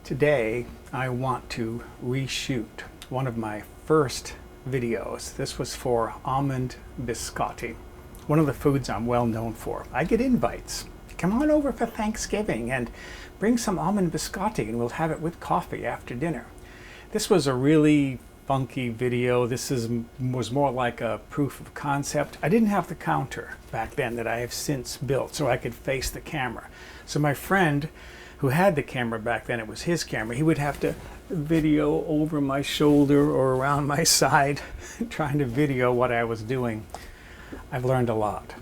Today I want to reshoot one of my first videos. This was for Almond Biscotti, one of the foods I'm well known for. I get invites. Come on over for Thanksgiving and bring some almond biscotti and we'll have it with coffee after dinner. This was a really funky video. This was more like a proof of concept. I didn't have the counter back then that I have since built so I could face the camera. So my friend who had the camera back then, it was his camera, he would have to video over my shoulder or around my side trying to video what I was doing. I've learned a lot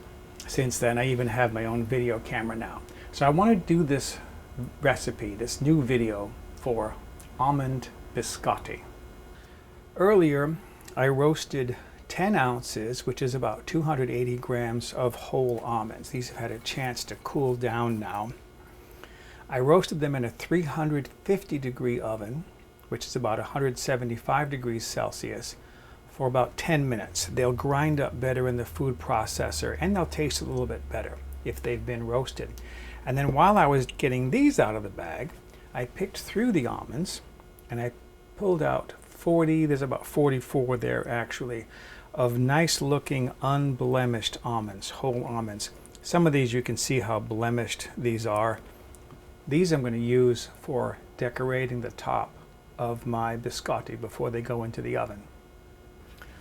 since then. I even have my own video camera now. So I want to do this recipe, this new video for almond biscotti. Earlier I roasted 10 ounces, which is about 280 grams of whole almonds. These have had a chance to cool down now. I roasted them in a 350 degree oven, which is about 175 degrees Celsius, for about 10 minutes. They'll grind up better in the food processor and they'll taste a little bit better if they've been roasted. And then while I was getting these out of the bag, I picked through the almonds and I pulled out 40, there's about 44 there actually, of nice looking unblemished almonds, whole almonds. Some of these you can see how blemished these are. These I'm going to use for decorating the top of my biscotti before they go into the oven.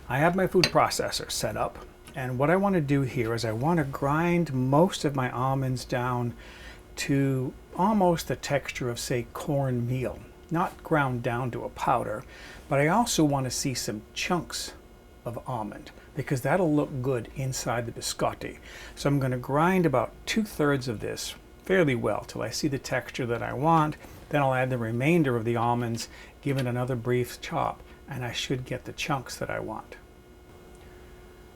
I have my food processor set up, and what I want to do here is I want to grind most of my almonds down to almost the texture of, say, cornmeal. Not ground down to a powder, but I also want to see some chunks of almond because that'll look good inside the biscotti. So I'm going to grind about 2/3 of this fairly well till I see the texture that I want. Then I'll add the remainder of the almonds, give it another brief chop, and I should get the chunks that I want.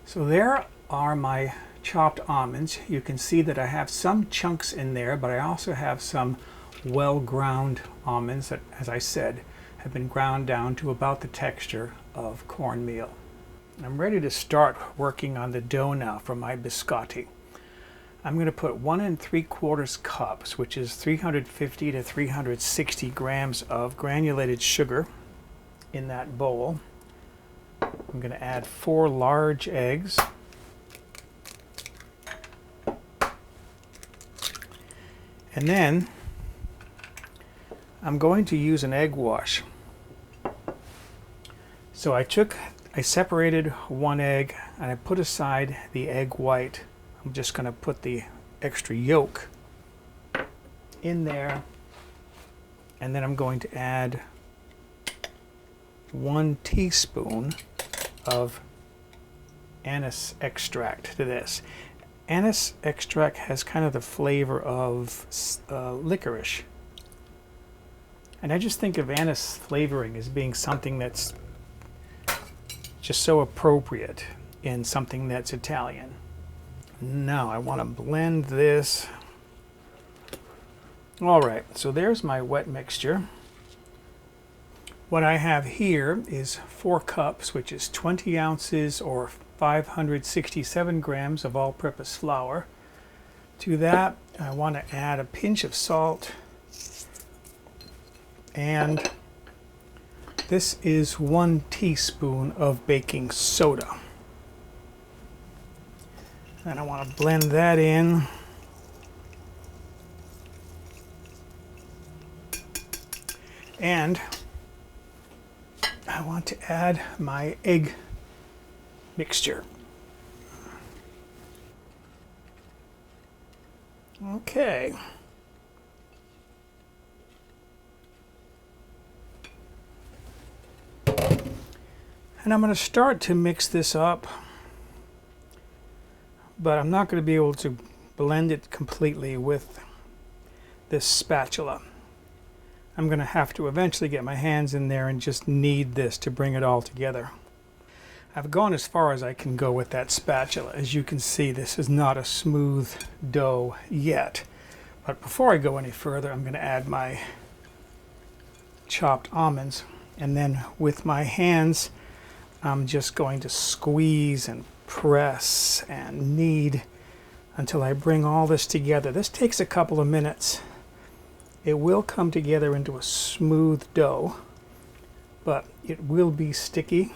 So there are my chopped almonds. You can see that I have some chunks in there, but I also have some well ground almonds that, as I said, have been ground down to about the texture of cornmeal. I'm ready to start working on the dough now for my biscotti. I'm going to put 1 3/4 cups, which is 350 to 360 grams of granulated sugar in that bowl. I'm going to add 4 large eggs. And then I'm going to use an egg wash. So I separated 1 egg and I put aside the egg white. I'm just going to put the extra yolk in there, and then I'm going to add 1 teaspoon of anise extract to this. Anise extract has kind of the flavor of licorice, and I just think of anise flavoring as being something that's just so appropriate in something that's Italian. Now I want to blend this. Alright, so there's my wet mixture. What I have here is 4 cups, which is 20 ounces or 567 grams of all-purpose flour. To that I want to add a pinch of salt, and this is 1 teaspoon of baking soda. And I want to blend that in. And I want to add my egg mixture. Okay. And I'm going to start to mix this up, but I'm not going to be able to blend it completely with this spatula. I'm going to have to eventually get my hands in there and just knead this to bring it all together. I've gone as far as I can go with that spatula. As you can see, this is not a smooth dough yet. But before I go any further, I'm going to add my chopped almonds, and then with my hands I'm just going to squeeze and press and knead until I bring all this together. This takes a couple of minutes, It will come together into a smooth dough, but it will be sticky.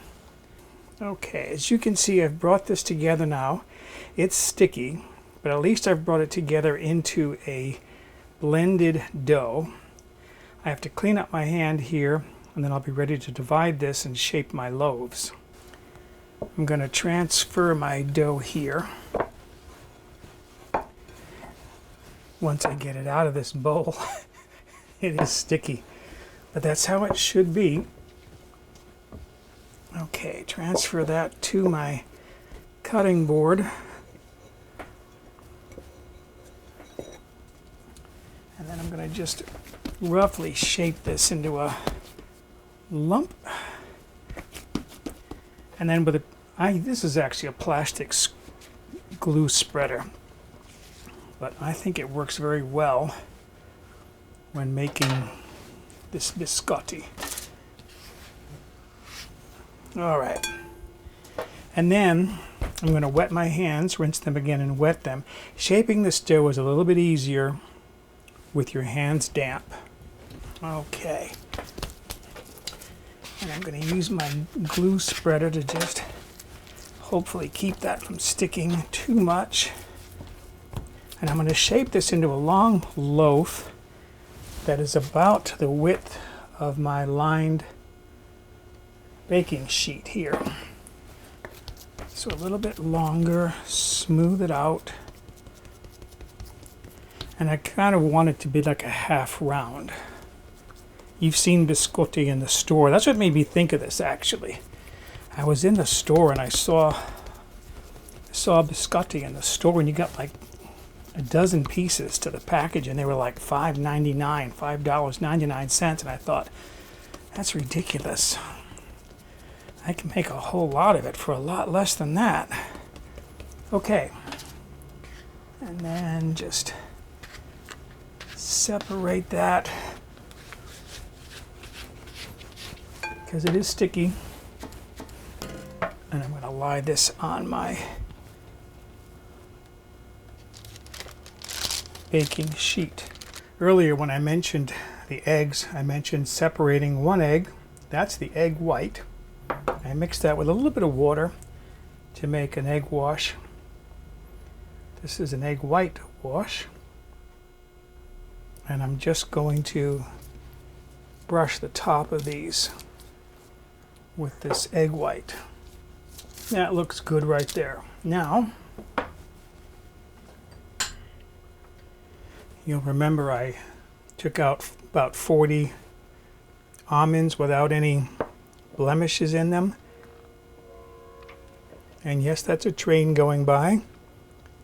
Okay, as you can see, I've brought this together now. It's sticky, but at least I've brought it together into a blended dough. I have to clean up my hand here, and then I'll be ready to divide this and shape my loaves. I'm going to transfer my dough here. Once I get it out of this bowl, it is sticky, but that's how it should be. Okay, transfer that to my cutting board. And then I'm going to just roughly shape this into a lump. And then with this is actually a plastic glue spreader, but I think it works very well when making this biscotti. All right, and then I'm going to wet my hands, rinse them again and wet them. Shaping this dough is a little bit easier with your hands damp. Okay, and I'm going to use my glue spreader to just hopefully keep that from sticking too much. And I'm going to shape this into a long loaf that is about the width of my lined baking sheet here. So a little bit longer, smooth it out. And I kind of want it to be like a half round. You've seen biscotti in the store. That's what made me think of this, actually. I was in the store and I saw biscotti in the store, and you got like a dozen pieces to the package, and they were like $5.99, $5.99, and I thought, that's ridiculous. I can make a whole lot of it for a lot less than that. Okay, and then just separate that because it is sticky, and I'm going to lie this on my baking sheet. Earlier when I mentioned the eggs, I mentioned separating one egg. That's the egg white. I mixed that with a little bit of water to make an egg wash. This is an egg white wash. And I'm just going to brush the top of these with this egg white. That looks good right there. Now, you'll remember I took out about 40 almonds without any blemishes in them. And yes, that's a train going by.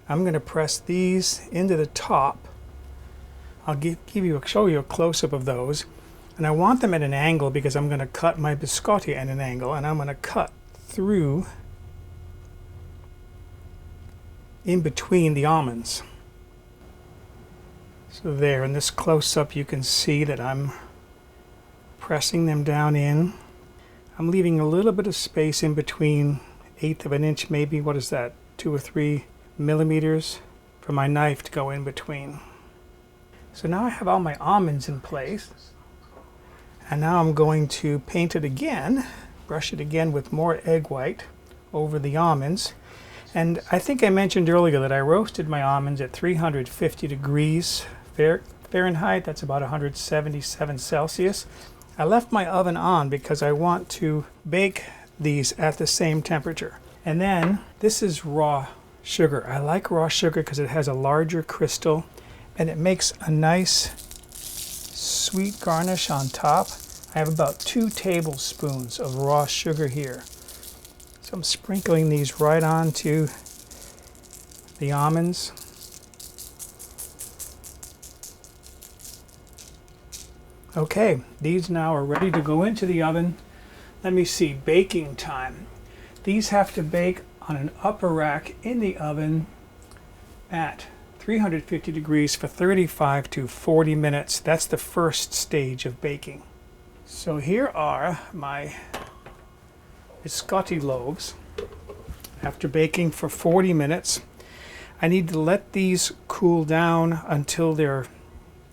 I'm going to press these into the top. I'll show you a close-up of those. And I want them at an angle because I'm going to cut my biscotti at an angle, and I'm going to cut through in between the almonds. So there, in this close-up you can see that I'm pressing them down in. I'm leaving a little bit of space in between, 1/8 of an inch maybe, what is that, 2 or 3 millimeters for my knife to go in between. So now I have all my almonds in place, and now I'm going to paint it again, brush it again with more egg white over the almonds. And I think I mentioned earlier that I roasted my almonds at 350 degrees Fahrenheit, that's about 177 Celsius. I left my oven on because I want to bake these at the same temperature. And then this is raw sugar. I like raw sugar because it has a larger crystal and it makes a nice sweet garnish on top. I have about 2 tablespoons of raw sugar here. So I'm sprinkling these right onto the almonds. Okay, these now are ready to go into the oven. Let me see, baking time. These have to bake on an upper rack in the oven at 350 degrees for 35 to 40 minutes. That's the first stage of baking. So here are my biscotti loaves. After baking for 40 minutes, I need to let these cool down until they're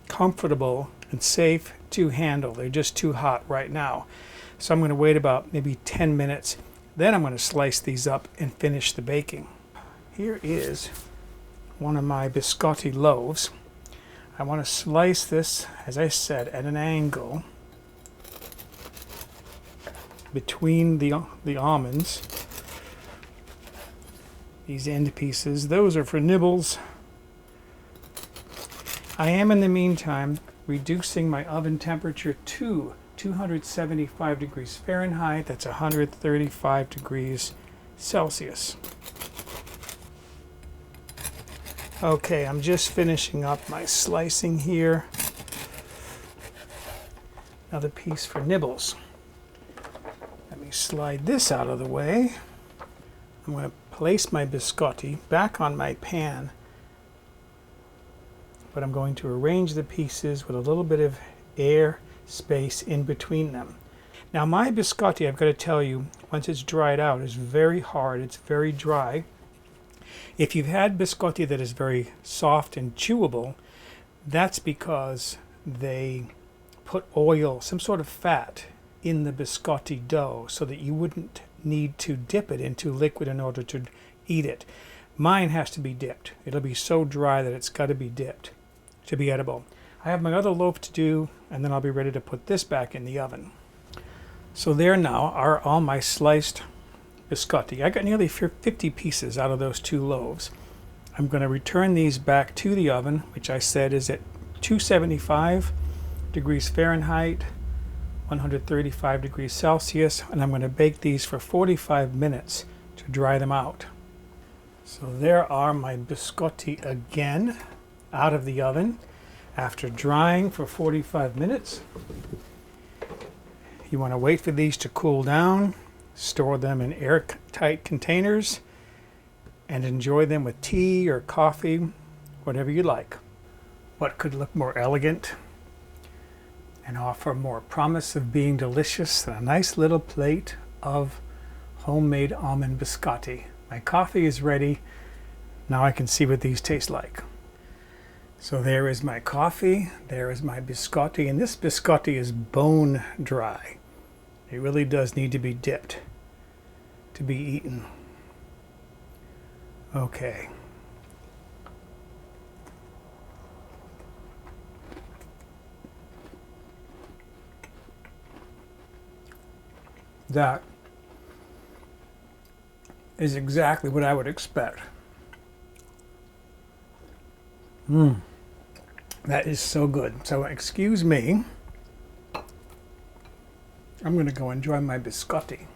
comfortable and safe to handle. They're just too hot right now. So I'm going to wait about maybe 10 minutes. Then I'm going to slice these up and finish the baking. Here is one of my biscotti loaves. I want to slice this, as I said, at an angle between the almonds. These end pieces, those are for nibbles. I am in the meantime reducing my oven temperature to 275 degrees Fahrenheit. That's 135 degrees Celsius. Okay, I'm just finishing up my slicing here. Another piece for nibbles. Let me slide this out of the way. I'm going to place my biscotti back on my pan, but I'm going to arrange the pieces with a little bit of air space in between them. Now my biscotti, I've got to tell you, once it's dried out, is very hard. It's very dry. If you've had biscotti that is very soft and chewable, that's because they put oil, some sort of fat, in the biscotti dough so that you wouldn't need to dip it into liquid in order to eat it. Mine has to be dipped. It'll be so dry that it's got to be dipped to be edible. I have my other loaf to do, and then I'll be ready to put this back in the oven. So there now are all my sliced biscotti. I got nearly 50 pieces out of those 2 loaves. I'm going to return these back to the oven, which I said is at 275 degrees Fahrenheit, 135 degrees Celsius, and I'm going to bake these for 45 minutes to dry them out. So there are my biscotti again out of the oven after drying for 45 minutes. You want to wait for these to cool down, store them in airtight containers, and enjoy them with tea or coffee, whatever you like. What could look more elegant and offer more promise of being delicious than a nice little plate of homemade almond biscotti? My coffee is ready. Now I can see what these taste like. So there is my coffee, there is my biscotti, and this biscotti is bone dry. It really does need to be dipped to be eaten. Okay. That is exactly what I would expect. That is so good. So excuse me. I'm going to go enjoy my biscotti.